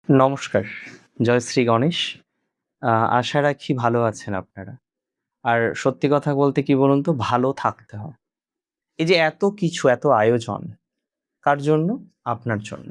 নমস্কার। জয় শ্রী গণেশ। আশা রাখি ভালো আছেন আপনারা। আর সত্যি কথা বলতে কি বলুন তো, ভালো থাকতে হয়। এই যে এত কিছু, এত আয়োজন, কার জন্য? আপনার জন্য।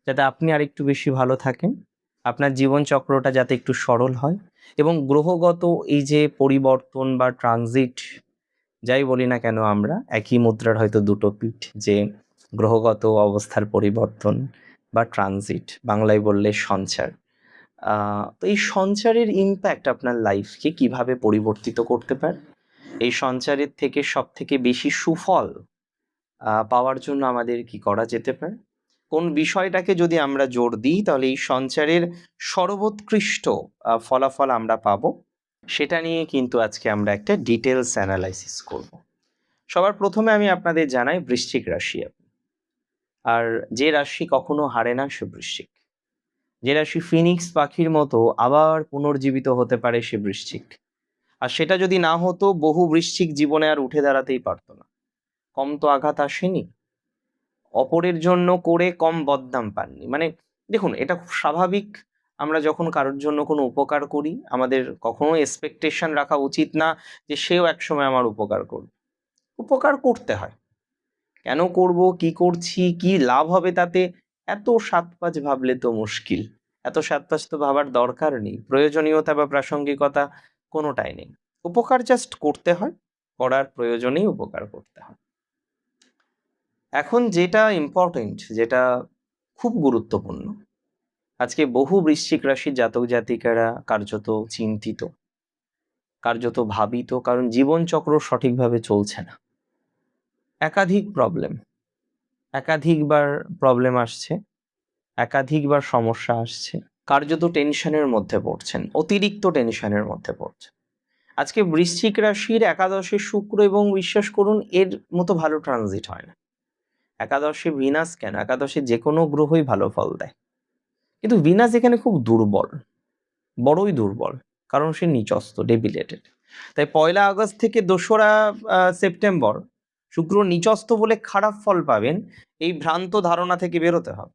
যাতে আপনি আরেকটু বেশি ভালো থাকেন, আপনার জীবন চক্রটা যাতে একটু সরল হয় এবং গ্রহগত এই যে পরিবর্তন বা ট্রানজিট, যাই বলি না কেন আমরা, একই মুদ্রার হয়তো দুটো পিঠ, যে গ্রহগত অবস্থার পরিবর্তন বা ট্রানজিট, বাংলায় বললে সঞ্চার। তো এই সঞ্চারের ইমপ্যাক্ট আপনার লাইফকে কিভাবে পরিবর্তিত করতে পারে, এই সঞ্চারের থেকে সব থেকে বেশি সুফল পাওয়ার জন্য আমাদের কি করা যেতে পারে, কোন বিষয়টাকে যদি আমরা জোর দিই তাহলে এই সঞ্চারের সর্বোৎকৃষ্ট ফলাফল আমরা পাবো, সেটা নিয়ে কিন্তু আজকে আমরা একটা ডিটেলস অ্যানালাইসিস করব। সবার প্রথমে আমি আপনাদের জানাই বৃশ্চিক রাশি আর যে রাশি কখনো হারে না সে বৃশ্চিক। যে রাশি ফিনিক্স পাখির মতো আবার পুনর্জীবিত হতে পারে সে বৃশ্চিক। আর সেটা যদি না হতো, বহু বৃশ্চিক জীবনে আর উঠে দাঁড়াতেই পারতো না। কম তো আঘাত আসেনি, অপরের জন্য করে কম বদনাম পাননি। মানে দেখুন, এটা খুব স্বাভাবিক। আমরা যখন কারোর জন্য কোনো উপকার করি, আমাদের কখনো এক্সপেকটেশন রাখা উচিত না যে সেও একসময় আমার উপকার করবে। উপকার করতে হয়, কেন করব, কি করছি, কি লাভ হবে তাতে, এত সাত পাঁচ ভাবলে তো মুশকিল। এত সাত পাঁচ তো ভাবার দরকার নেই, প্রয়োজনীয়তা বা প্রাসঙ্গিকতা কোনোটাই নেই। উপকার জাস্ট করতে হয়, করার প্রয়োজনেই উপকার করতে হয়। এখন যেটা ইম্পর্টেন্ট, যেটা খুব গুরুত্বপূর্ণ, আজকে বহু বৃশ্চিক রাশির জাতক জাতিকারা কার্যত চিন্তিত, কার্যত ভাবিত, কারণ জীবনচক্র সঠিকভাবে চলছে না। একাধিকবার প্রবলেম আসছে, একাধিকবার সমস্যা আসছে, কার্যত টেনশনের মধ্যে পড়ছেন, অতিরিক্ত টেনশনের মধ্যে পড়ছেন। আজকে বৃশ্চিক রাশির একাদশে শুক্র, এবং বিশ্বাস করুন এর মতো ভালো ট্রানজিট হয় না। একাদশে ভিনাস, কেন একাদশে যে কোনো গ্রহই ভালো ফল দেয়, কিন্তু ভিনাস এখানে খুব দুর্বল, বড়ই দুর্বল, কারণ সে নিচস্থ, ডেবিলেটেড। তাই 1 আগস্ট থেকে 2রা সেপ্টেম্বর শুক্র নিচস্থ বলে খারাপ ফল পাবেন, এই ভ্রান্ত ধারণা থেকে বেরোতে হবে।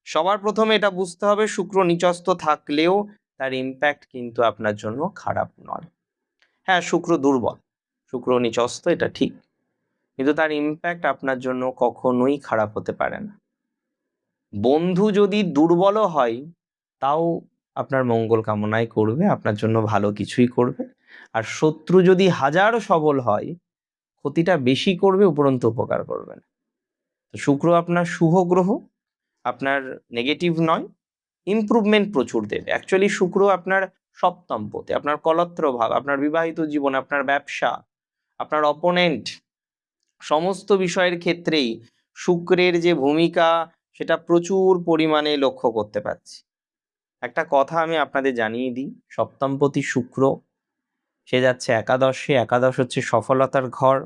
সবার প্রথমে এটা বুঝতে হবে, শুক্র নিচস্থ থাকলেও তার ইম্প্যাক্ট কিন্তু আপনার জন্য খারাপ নয়। হ্যাঁ, শুক্র দুর্বল, শুক্র নিচস্থ, এটা ঠিক, কিন্তু তার ইম্প্যাক্ট আপনার জন্য কখনোই খারাপ হতে পারে না। বন্ধু যদি দুর্বলও হয়, তাও আপনার মঙ্গল কামনাই করবে, আপনার জন্য ভালো কিছুই করবে। আর শত্রু যদি হাজার সবল হয়, ক্ষতিটা বেশি করবে, উপরন্তু উপকার করবে না। তো শুক্র আপনার শুভ গ্রহ, আপনার নেগেটিভ নয়, ইমপ্রুভমেন্ট প্রচুর দেবে। অ্যাকচুয়ালি শুক্র আপনার সপ্তমপতি, আপনার কলত্র ভাব, আপনার বিবাহিত জীবন, আপনার ব্যবসা, আপনার অপোনেন্ট, সমস্ত বিষয়ের ক্ষেত্রেই শুক্রের যে ভূমিকা, সেটা প্রচুর পরিমাণে লক্ষ্য করতে পারছি। একটা কথা আমি আপনাদের জানিয়ে দিই, সপ্তমপতি শুক্র, সে যাচ্ছে একাদশে। একাদশ হচ্ছে সফলতার ঘর,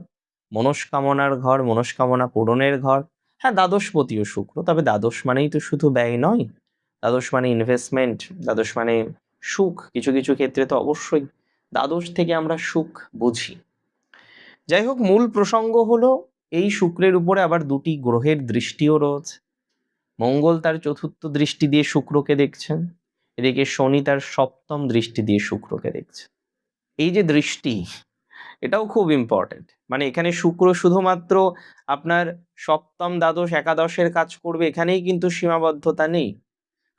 মনস্কামনার ঘর, মনস্কামনা পূরণের ঘর। হ্যাঁ, দ্বাদশপতিও শুক্র, তবে দ্বাদশ মানেই তো শুধু ব্যয় নয়, দ্বাদশ মানে ইনভেস্টমেন্ট, দ্বাদশ মানে সুখ। কিছু কিছু ক্ষেত্রে তো অবশ্যই দ্বাদশ থেকে আমরা সুখ বুঝি। যাই হোক, মূল প্রসঙ্গ হলো, এই শুক্রের উপরে আবার দুটি গ্রহের দৃষ্টিও রয়েছে। মঙ্গল তার চতুর্থ দৃষ্টি দিয়ে শুক্রকে দেখছেন, এদিকে শনি তার সপ্তম দৃষ্টি দিয়ে শুক্রকে দেখছে। এই যে দৃষ্টি, এটাও খুব ইম্পর্টেন্ট। মানে এখানে শুক্র শুধুমাত্র আপনার সপ্তম, দ্বাদশ, একাদশের কাজ করবে, এখানেই কিন্তু সীমাবদ্ধতা নেই।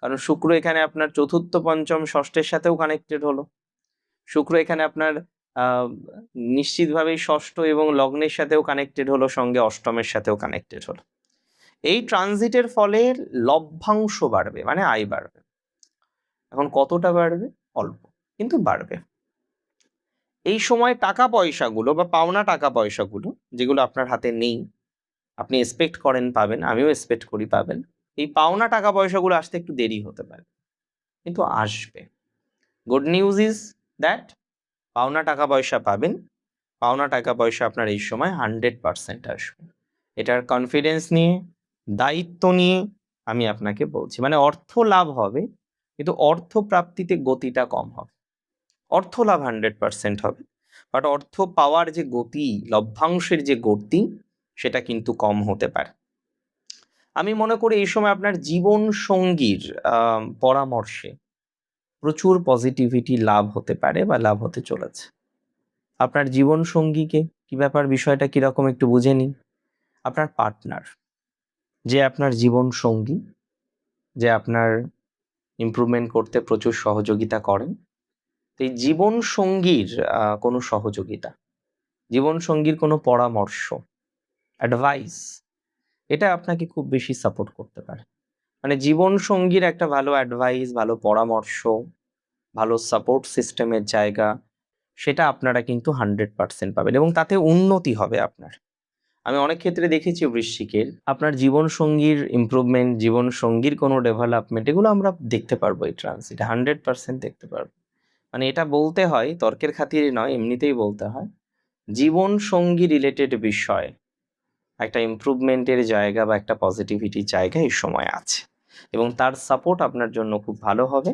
কারণ শুক্র এখানে আপনার চতুর্থ, পঞ্চম, ষষ্ঠের সাথেও কানেক্টেড হলো। শুক্র এখানে আপনার নিশ্চিতভাবেই ষষ্ঠ এবং লগ্নের সাথেও কানেক্টেড হলো, সঙ্গে অষ্টমের সাথেও কানেক্টেড হলো। এই ট্রানজিটের ফলে লভ্যাংশ বাড়বে, মানে আয় বাড়বে। এখন কতটা বাড়বে? অল্প, কিন্তু বাড়বে। এই সময় টাকা পয়সাগুলো বা পাওনা টাকা পয়সাগুলো, যেগুলো আপনার হাতে নেই, আপনি এক্সপেক্ট করেন পাবেন, আমিও এক্সপেক্ট করি পাবেন, এই পাওনা টাকা পয়সাগুলো আসতে একটু দেরি হতে পারে, কিন্তু আসবে। গুড নিউজ ইজ দ্যাট পাওনা টাকা পয়সা পাবেন, পাওনা টাকা পয়সা আপনার এই সময় 100% আসবে। এটার কনফিডেন্স নিয়ে, দায়িত্ব নিয়ে আমি আপনাকে বলছি। মানে অর্থ লাভ হবে, কিন্তু অর্থ প্রাপ্তিতে গতিটা কম হবে। অর্থ লাভ 100% হবে, বাট অর্থ পাওয়ার যে গতি, লভ্যাংশের যে গতি, সেটা কিন্তু কম হতে পারে। আমি মনে করি এই সময় আপনার জীবন সঙ্গীর পরামর্শে প্রচুর পজিটিভিটি লাভ হতে পারে বা লাভ হতে চলেছে। আপনার জীবন সঙ্গীকে কি ব্যাপার, বিষয়টা কিরকম একটু বুঝে নিন। আপনার পার্টনার, যে আপনার জীবন সঙ্গী, যে আপনার ইমপ্রুভমেন্ট করতে প্রচুর সহযোগিতা করেন, এই জীবন সঙ্গীর কোনো সহযোগিতা, জীবন সঙ্গীর কোনো পরামর্শ, অ্যাডভাইস, এটা আপনাকে খুব বেশি সাপোর্ট করতে পারে। মানে জীবন সঙ্গীর একটা ভালো অ্যাডভাইস, ভালো পরামর্শ, ভালো সাপোর্ট সিস্টেমের জায়গা, সেটা আপনারা কিন্তু 100% পাবেন এবং তাতে উন্নতি হবে আপনার। আমি অনেক ক্ষেত্রে দেখেছি বৃশ্চিকের, আপনার জীবন সঙ্গীর ইমপ্রুভমেন্ট, জীবন সঙ্গীর কোনো ডেভেলপমেন্ট, এগুলো আমরা দেখতে পারবো এই ট্রানজিটে, 100% দেখতে পারবো। মানে এটা বলতে হয় তর্কের খাতিরে নয়, এমনিতেই বলতে হয়, জীবন সঙ্গী রিলেটেড বিষয় একটা ইমপ্রুভমেন্টের জায়গা বা একটা পজিটিভিটির জায়গা এই সময় আছে এবং তার সাপোর্ট আপনার জন্য খুব ভালো হবে।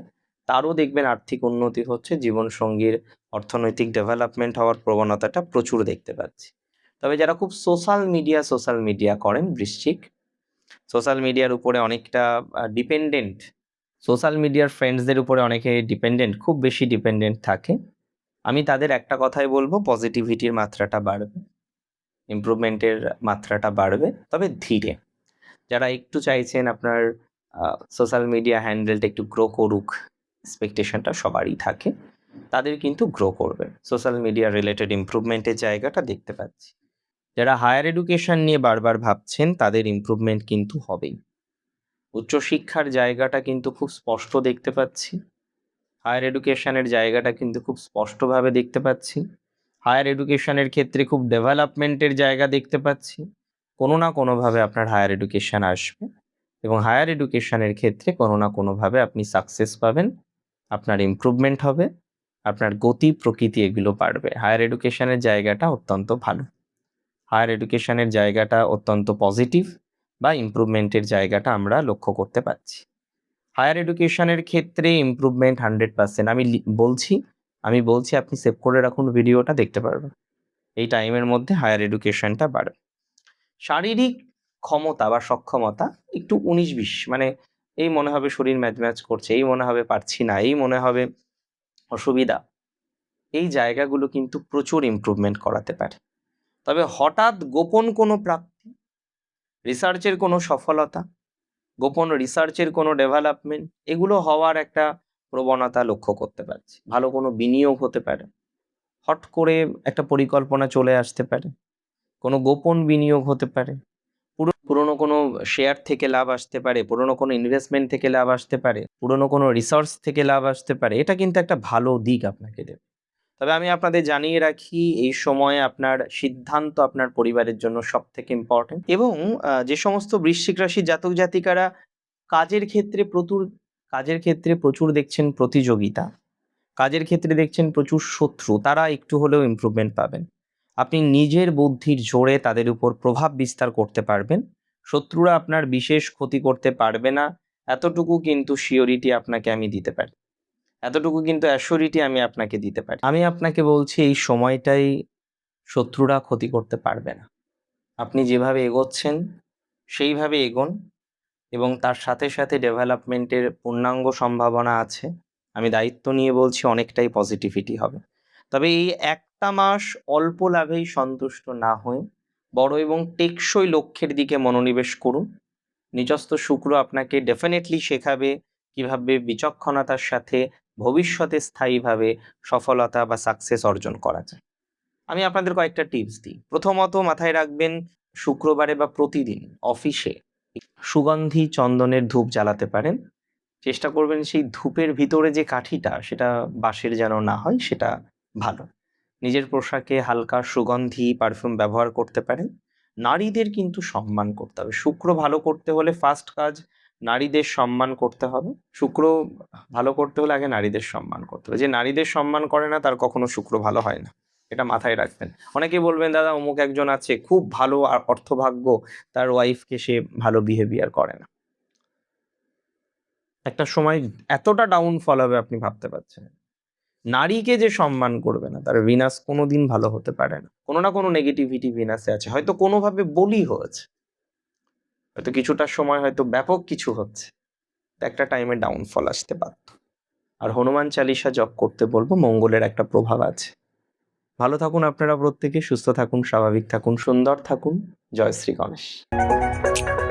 তারও দেখবেন আর্থিক উন্নতি হচ্ছে, জীবনসঙ্গীর অর্থনৈতিক ডেভেলপমেন্ট হওয়ার প্রবণতাটা প্রচুর দেখতে পাচ্ছি। তবে যারা খুব সোশ্যাল মিডিয়া করেন বৃশ্চিক, সোশ্যাল মিডিয়ার উপরে অনেকটা ডিপেন্ডেন্ট, সোশ্যাল মিডিয়ার ফ্রেন্ডসদের উপরে অনেকে ডিপেন্ডেন্ট, খুব বেশি ডিপেন্ডেন্ট থাকে, আমি তাদের একটা কথাই বলবো, পজিটিভিটির মাত্রাটা বাড়বে, ইমপ্রুভমেন্টের মাত্রাটা বাড়বে, তবে ধীরে। যারা একটু চাইছেন আপনার সোশ্যাল মিডিয়া হ্যান্ডেলটা একটু গ্রো করুক, এক্সপেকটেশনটা সবারই থাকে, তাদের কিন্তু গ্রো করবে, সোশ্যাল মিডিয়া রিলেটেড ইমপ্রুভমেন্টের জায়গাটা দেখতে পাচ্ছি। যারা হায়ার এডুকেশন নিয়ে বারবার ভাবছেন, তাদের ইমপ্রুভমেন্ট কিন্তু হবেই। উচ্চশিক্ষার জায়গাটা কিন্তু খুব স্পষ্ট দেখতে পাচ্ছি, হায়ার এডুকেশনের জায়গাটা কিন্তু খুব স্পষ্টভাবে দেখতে পাচ্ছি, হায়ার এডুকেশনের ক্ষেত্রে খুব ডেভেলপমেন্টের জায়গা দেখতে পাচ্ছি। কোনো না কোনোভাবে আপনার হায়ার এডুকেশন আসবে এবং হায়ার এডুকেশনের ক্ষেত্রে কোনো না কোনোভাবে আপনি সাকসেস পাবেন, আপনার ইমপ্রুভমেন্ট হবে, আপনার গতি প্রকৃতি এগুলো বাড়বে। হায়ার এডুকেশনের জায়গাটা অত্যন্ত ভালো, হায়ার এডুকেশনের জায়গাটা অত্যন্ত পজিটিভ বা ইমপ্রুভমেন্টের জায়গাটা আমরা লক্ষ্য করতে পারছি। হায়ার এডুকেশনের ক্ষেত্রে ইমপ্রুভমেন্ট 100%। আমি বলছি আপনি সেভ করে রাখুন, ভিডিওটা দেখতে পারবেন। এই টাইমের মধ্যে হায়ার এডুকেশনটা বাড়বে। শারীরিক ক্ষমতা বা সক্ষমতা একটু 19-20, মানে এই মনে হবে শরীর ম্যাচ করছে, এই মনে হবে পারছি না, এই মনে হবে অসুবিধা, এই জায়গাগুলো কিন্তু প্রচুর ইমপ্রুভমেন্ট করাতে পারে। তবে হঠাৎ গোপন কোনো প্রাপ্তি, রিসার্চের কোনো সফলতা, গোপন রিসার্চের কোনো ডেভেলপমেন্ট, এগুলো হওয়ার একটা প্রবণতা লক্ষ্য করতে পারছি। ভালো কোনো বিনিয়োগ হতে পারে, হট করে একটা পরিকল্পনা চলে আসতে পারে, কোনো গোপন বিনিয়োগ হতে পারে, পুরনো কোনো শেয়ার থেকে লাভ আসতে পারে, পুরনো কোনো ইনভেস্টমেন্ট থেকে লাভ আসতে পারে, পুরনো কোনো রিসোর্স থেকে লাভ আসতে পারে। এটা কিন্তু একটা ভালো দিক আপনাকে দেবে। তবে আমি আপনাদের জানিয়ে রাখি, এই সময়ে আপনার সিদ্ধান্ত আপনার পরিবারের জন্য সব থেকে ইম্পর্টেন্ট এবং যে সমস্ত বৃশ্চিক রাশির জাতক জাতিকারা কাজের ক্ষেত্রে প্রচুর দেখছেন প্রতিযোগিতা, কাজের ক্ষেত্রে দেখছেন প্রচুর শত্রু, তারা একটু হলেও ইমপ্রুভমেন্ট পাবেন। আপনি নিজের বুদ্ধির জোরে তাদের উপর প্রভাব বিস্তার করতে পারবেন, শত্রুরা আপনার বিশেষ ক্ষতি করতে পারবে না, এতটুকু কিন্তু শিওরিটি আপনাকে আমি দিতে পারি, এতটুকু কিন্তু অ্যাসিওরিটি আমি আপনাকে দিতে পারি। আমি আপনাকে বলছি এই সময়টাই শত্রুরা ক্ষতি করতে পারবে না। আপনি যেভাবে এগোচ্ছেন সেইভাবে এগোন এবং তার সাথে সাথে ডেভেলপমেন্টের পূর্ণাঙ্গ সম্ভাবনা আছে। আমি দায়িত্ব নিয়ে বলছি, অনেকটাই পজিটিভিটি হবে। তবে এই একটা মাস অল্প লাভেই সন্তুষ্ট না হয়ে বড় এবং টেকসই লক্ষ্যের দিকে মনোনিবেশ করুন। নিজস্ব শুক্র আপনাকে ডেফিনেটলি শেখাবে কিভাবে বিচক্ষণতার সাথে ভবিষ্যতে স্থায়ীভাবে সফলতা বা সাকসেস অর্জন করা যায়। আমি আপনাদের কয়েকটা টিপস দিই। প্রথমত মাথায় রাখবেন, শুক্রবারে বা প্রতিদিন অফিসে সুগন্ধি চন্দনের ধূপ জ্বালাতে পারেন। চেষ্টা করবেন সেই ধূপের ভিতরে যে কাঠিটা, সেটা বাঁশের যেন না হয়, সেটা ভালো। নিজের পোশাকে হালকা সুগন্ধি পারফিউম ব্যবহার করতে পারেন। নারীদের কিন্তু সম্মান করতে হবে। শুক্র ভালো করতে হলে ফার্স্ট কাজ নারীদের সম্মান করতে হবে। শুক্র ভালো করতে হলে আগে নারীদের সম্মান করতে হবে। যে নারীদের সম্মান করে না, তার কখনো শুক্র ভালো হয় না, এটা মাথায় রাখবেন। অনেকে বলবেন, দাদা অমুক একজন আছে খুব ভালো আর অর্থভাগ্য, তার ওয়াইফকে সে ভালো বিহেভিয়ার করে না। একটা সময় এতটা ডাউনফল হবে আপনি ভাবতে পারছেন না। নারীকে যে সম্মান করবে না, তার ভিনাস কোনোদিন ভালো হতে পারে না। কোনো না কোনো নেগেটিভিটি ভিনাসে আছে, হয়তো কোনোভাবে বলি হয়েছে, হয়তো কিছুটা সময় হয়তো ব্যাপক কিছু হচ্ছে, একটা টাইমে ডাউনফল আসতে বাধ্য। আর হনুমান চালিসা জপ করতে বলবো, মঙ্গলের একটা প্রভাব আছে। ভালো থাকুন আপনারা প্রত্যেকে, সুস্থ থাকুন, স্বাভাবিক থাকুন, সুন্দর থাকুন। জয় শ্রী গণেশ।